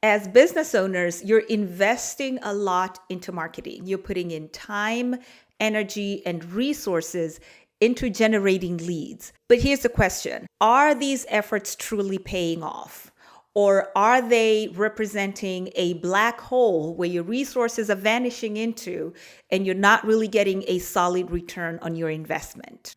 As business owners, you're investing a lot into marketing. You're putting in time, energy, and resources into generating leads. But here's the question: are these efforts truly paying off? Or are they representing a black hole where your resources are vanishing into and you're not really getting a solid return on your investment?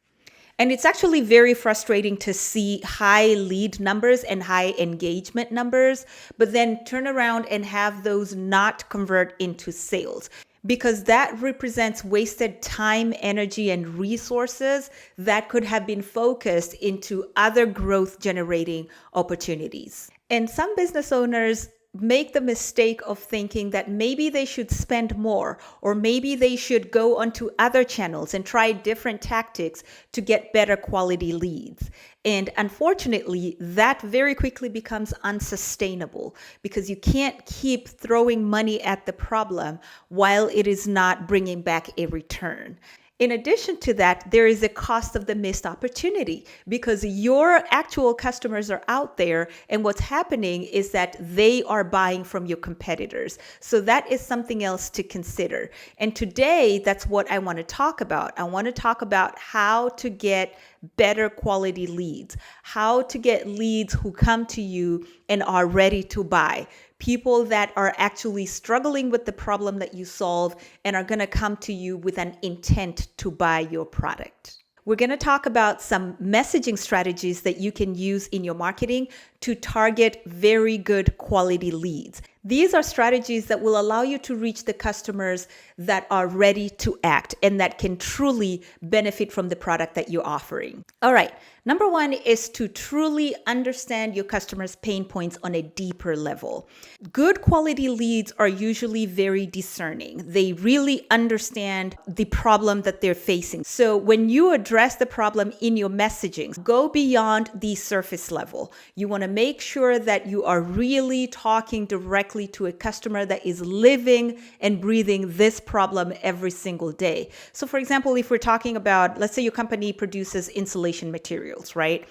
And it's actually very frustrating to see high lead numbers and high engagement numbers, but then turn around and have those not convert into sales, because that represents wasted time, energy, and resources that could have been focused into other growth generating opportunities. And some business owners make the mistake of thinking that maybe they should spend more, or maybe they should go onto other channels and try different tactics to get better quality leads. And unfortunately, that very quickly becomes unsustainable, because you can't keep throwing money at the problem while it is not bringing back a return. In addition to that, there is a cost of the missed opportunity, because your actual customers are out there, and what's happening is that they are buying from your competitors. So that is something else to consider. And today, that's what I want to talk about. I want to talk about how to get better quality leads, how to get leads who come to you and are ready to buy. People that are actually struggling with the problem that you solve and are going to come to you with an intent to buy your product. We're going to talk about some messaging strategies that you can use in your marketing to target very good quality leads. These are strategies that will allow you to reach the customers that are ready to act and that can truly benefit from the product that you're offering. All right. Number one is to truly understand your customers' pain points on a deeper level. Good quality leads are usually very discerning. They really understand the problem that they're facing. So when you address the problem in your messaging, go beyond the surface level. You want to make sure that you are really talking directly to a customer that is living and breathing this problem every single day. So for example, if we're talking about, let's say your company produces insulation materials, right?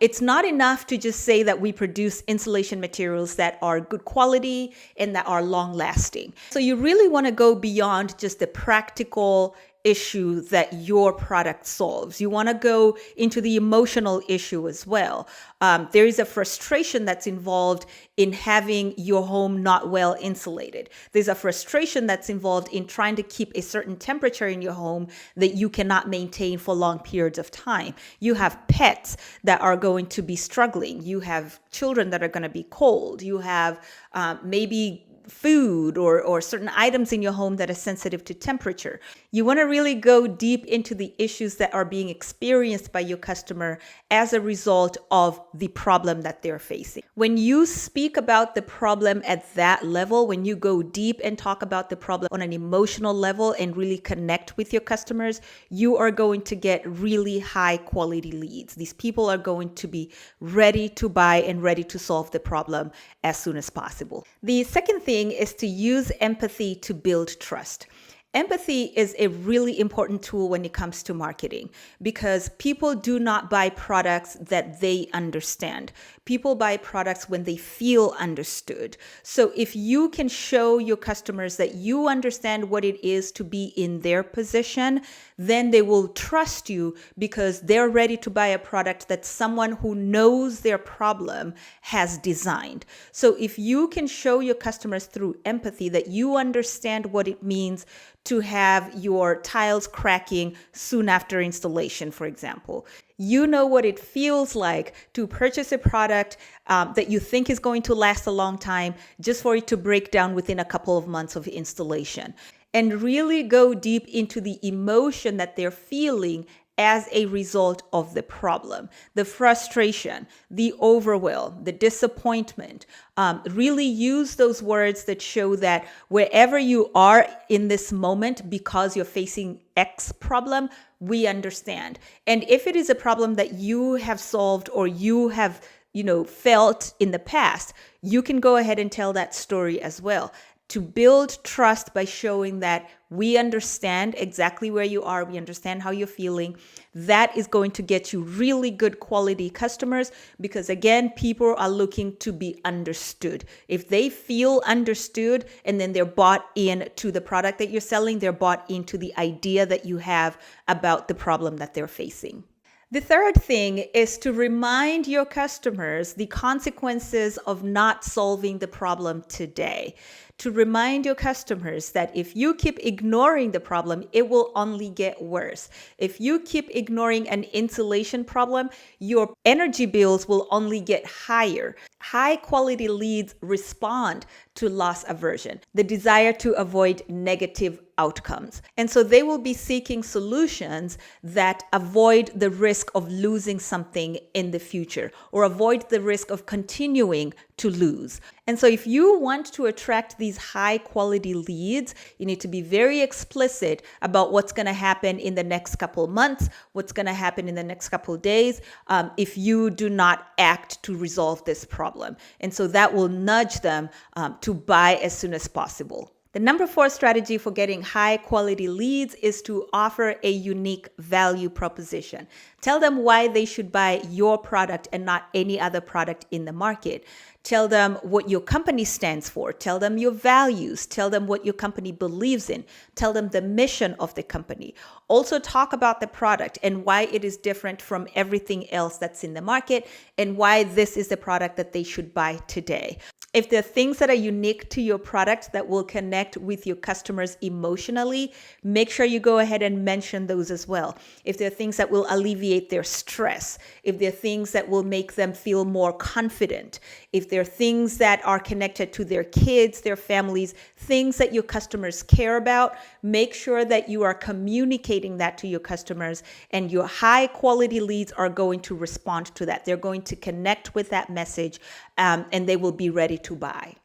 It's not enough to just say that we produce insulation materials that are good quality and that are long lasting. So you really want to go beyond just the practical issue that your product solves. You want to go into the emotional issue as well. There is a frustration that's involved in having your home not well insulated. There's a frustration that's involved in trying to keep a certain temperature in your home that you cannot maintain for long periods of time. You have pets that are going to be struggling. You have children that are going to be cold. You have maybe food or certain items in your home that are sensitive to temperature. You want to really go deep into the issues that are being experienced by your customer as a result of the problem that they're facing. When you speak about the problem at that level, when you go deep and talk about the problem on an emotional level and really connect with your customers, you are going to get really high quality leads. These people are going to be ready to buy and ready to solve the problem as soon as possible. The second thing is to use empathy to build trust. Empathy is a really important tool when it comes to marketing, because people do not buy products that they understand. People buy products when they feel understood. So if you can show your customers that you understand what it is to be in their position, then they will trust you because they're ready to buy a product that someone who knows their problem has designed. So if you can show your customers through empathy that you understand what it means to have your tiles cracking soon after installation, for example. You know what it feels like to purchase a product that you think is going to last a long time just for it to break down within a couple of months of installation. And really go deep into the emotion that they're feeling as a result of the problem, the frustration, the overwhelm, the disappointment. Really use those words that show that wherever you are in this moment, because you're facing X problem, we understand. And if it is a problem that you have solved or you have, felt in the past, you can go ahead and tell that story as well. to build trust by showing that we understand exactly where you are, we understand how you're feeling. That is going to get you really good quality customers because, again, people are looking to be understood. If they feel understood and then they're bought in to the product that you're selling, they're bought into the idea that you have about the problem that they're facing. The third thing is to remind your customers the consequences of not solving the problem today. To remind your customers that if you keep ignoring the problem, it will only get worse. If you keep ignoring an insulation problem, your energy bills will only get higher. High quality leads respond to loss aversion, the desire to avoid negative outcomes. And so they will be seeking solutions that avoid the risk of losing something in the future or avoid the risk of continuing to lose. And so if you want to attract these high quality leads, you need to be very explicit about what's going to happen in the next couple months, what's going to happen in the next couple days, if you do not act to resolve this problem. And so that will nudge them to buy as soon as possible. The number 4 strategy for getting high quality leads is to offer a unique value proposition. Tell them why they should buy your product and not any other product in the market. Tell them what your company stands for. Tell them your values. Tell them what your company believes in. Tell them the mission of the company. Also talk about the product and why it is different from everything else that's in the market and why this is the product that they should buy today. If there are things that are unique to your product that will connect with your customers emotionally, make sure you go ahead and mention those as well. If there are things that will alleviate their stress, if there are things that will make them feel more confident, if there are things that are connected to their kids, their families, things that your customers care about, make sure that you are communicating that to your customers, and your high quality leads are going to respond to that. They're going to connect with that message, and they will be ready to buy.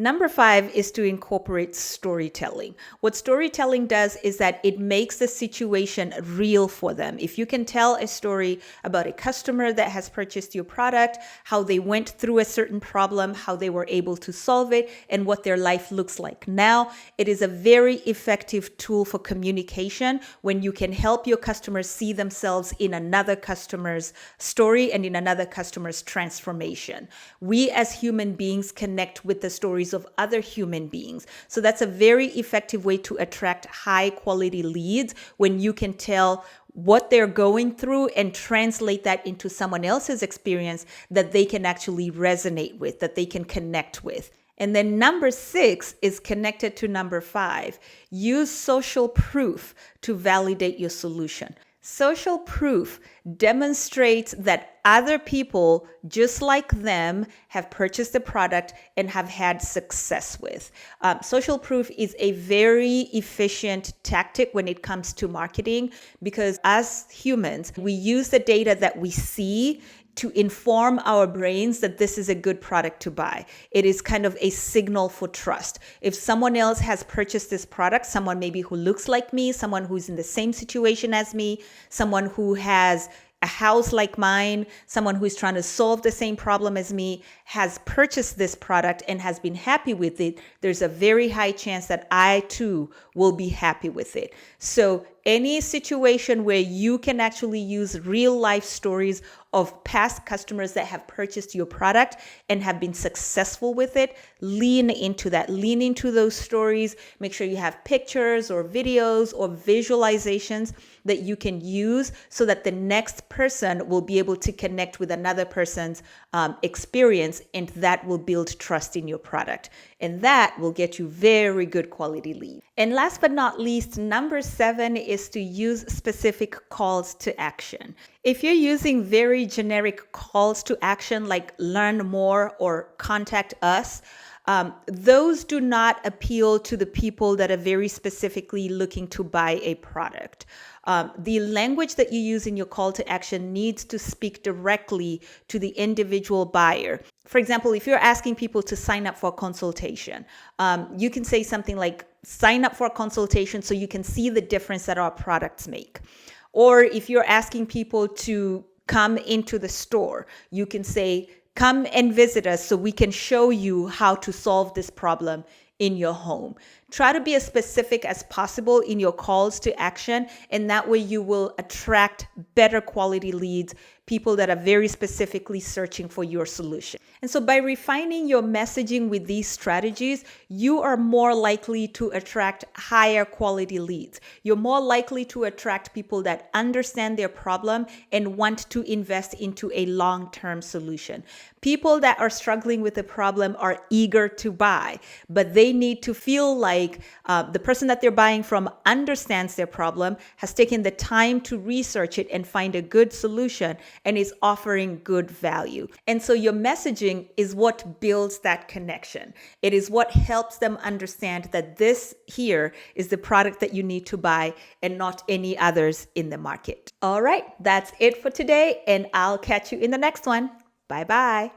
Number 5 is to incorporate storytelling. What storytelling does is that it makes the situation real for them. If you can tell a story about a customer that has purchased your product, how they went through a certain problem, how they were able to solve it, and what their life looks like now, it is a very effective tool for communication when you can help your customers see themselves in another customer's story and in another customer's transformation. We as human beings connect with the stories of other human beings. So that's a very effective way to attract high quality leads when you can tell what they're going through and translate that into someone else's experience that they can actually resonate with, that they can connect with. And then number 6 is connected to number 5. Use social proof to validate your solution. Social proof demonstrates that other people just like them have purchased the product and have had success with. Social proof is a very efficient tactic when it comes to marketing because as humans, we use the data that we see to inform our brains that this is a good product to buy. It is kind of a signal for trust. If someone else has purchased this product, someone maybe who looks like me, someone who's in the same situation as me, someone who has a house like mine, someone who's trying to solve the same problem as me, has purchased this product and has been happy with it, there's a very high chance that I too will be happy with it. So any situation where you can actually use real life stories of past customers that have purchased your product and have been successful with it, lean into that. Lean into those stories. Make sure you have pictures or videos or visualizations that you can use so that the next person will be able to connect with another person's experience, and that will build trust in your product. And that will get you very good quality leads. And last but not least, number 7 is to use specific calls to action. If you're using very generic calls to action like learn more or contact us, those do not appeal to the people that are very specifically looking to buy a product. The language that you use in your call to action needs to speak directly to the individual buyer. For example, if you're asking people to sign up for a consultation, you can say something like, sign up for a consultation so you can see the difference that our products make. Or if you're asking people to come into the store, you can say, come and visit us so we can show you how to solve this problem in your home. Try to be as specific as possible in your calls to action, and that way you will attract better quality leads, people that are very specifically searching for your solution. And so by refining your messaging with these strategies, you are more likely to attract higher quality leads. You're more likely to attract people that understand their problem and want to invest into a long-term solution. People that are struggling with a problem are eager to buy, but they need to feel like the person that they're buying from understands their problem, has taken the time to research it and find a good solution, and is offering good value. And so your messaging is what builds that connection. It is what helps them understand that this here is the product that you need to buy and not any others in the market. All right, that's it for today, and I'll catch you in the next one. Bye-bye.